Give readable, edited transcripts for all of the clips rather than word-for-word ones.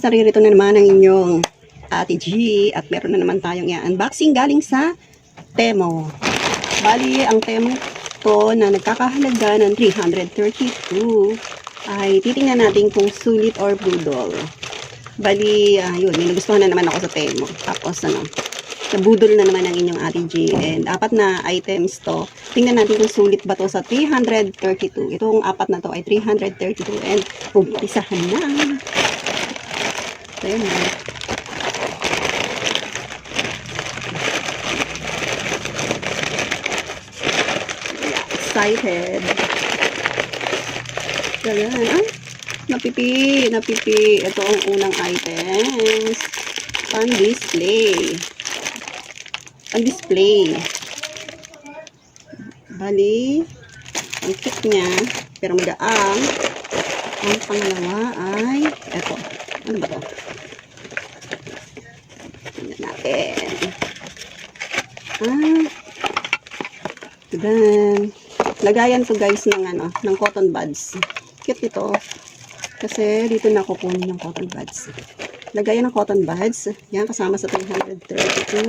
guys, naririto na naman ang inyong Ate G at meron na naman tayong i-unboxing galing sa Temo. Bali, ang Temo to na nagkakahalaga ng 332 ay titingnan natin kung sulit or budol. Bali, yun, may nagustuhan na naman ako sa Temo. Tapos, nabudol na naman ang inyong Ate G. And 4 na items to. Tingnan natin kung sulit ba to sa 332. Itong 4 na to ay 332. And umpisahan na. So, yun na. Excited. Ganyan. Ay, napipi. Ito ang unang items. Pan-display. Bali, ang cute niya, pero magaang. Ang pangalawa ay, eto. Ano ba to? Tingnan natin. Then, lagayan to guys ng cotton buds. Cute ito. Kasi dito na kukunin yung cotton buds. Lagayan ng cotton buds. Yan, kasama sa 332.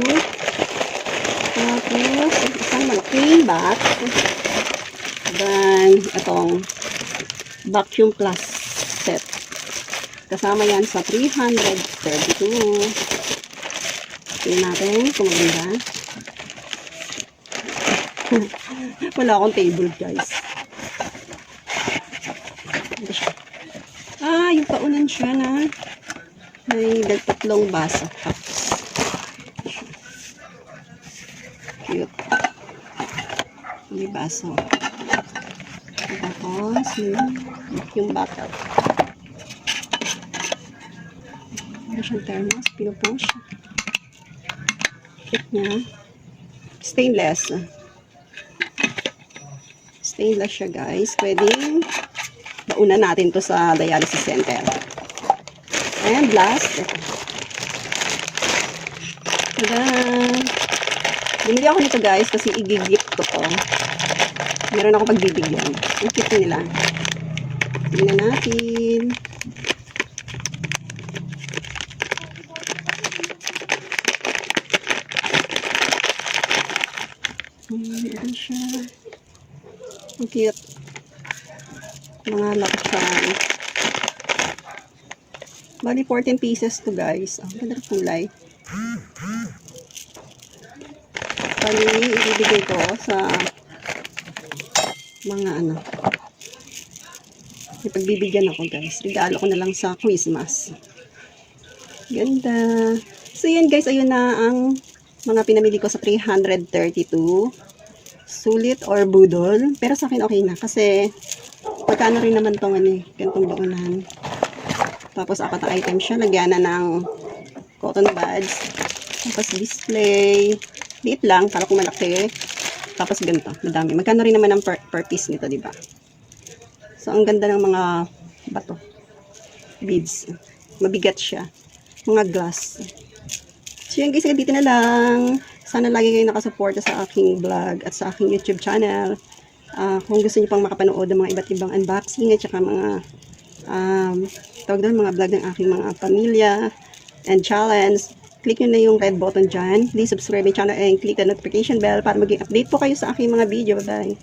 Tapos, isang malaking box. Then, itong vacuum plus set. Kasama yan sa 332. Tingnan natin kung maganda. Wala akong table, guys. Yung paunan siya na may 3 baso. Cute. May baso. Tapos, yung bottle. Ano siyang thermos? Pinupush. Cute niya. Stainless. Stainless siya, guys. Pwedeng baunan natin to sa dialysis center. And last, ito. Tada! Bumili ako nito, guys, kasi i-gift ko to. Meron ako pagbibigyan. Ang cute nila. Tingnan natin. Ito siya. Ang cute. Mga laksan. Bali, 14 pieces to, guys. Ang ganda ng kulay. Bali, ibibigay ko sa mga ipagbibigyan ako, guys. Regalo ko na lang sa Christmas. Ganda. So, yan, guys. Ayun na ang mga pinamili ko sa 332. Sulit or budol. Pero sa akin, okay na. Kasi, pagkano rin naman itong ganitong baunan. Tapos, 4 na item siya. Lagyan na ng cotton buds. Tapos, display. Liit lang. Para kung malaki. Tapos, ganito. Madami. Magkano rin naman ang per piece nito, diba? So, ang ganda ng mga bato. Beads. Mabigat siya. Mga glass. So, yan guys. Dito na lang. Sana lagi kayo nakasuporta sa aking vlog at sa aking YouTube channel. Kung gusto niyo pang makapanood ng mga iba't ibang unboxing at saka mga mga vlog ng aking mga pamilya and challenge, click nyo na yung red button dyan. Please subscribe my channel and click the notification bell para maging update po kayo sa aking mga video. Bye!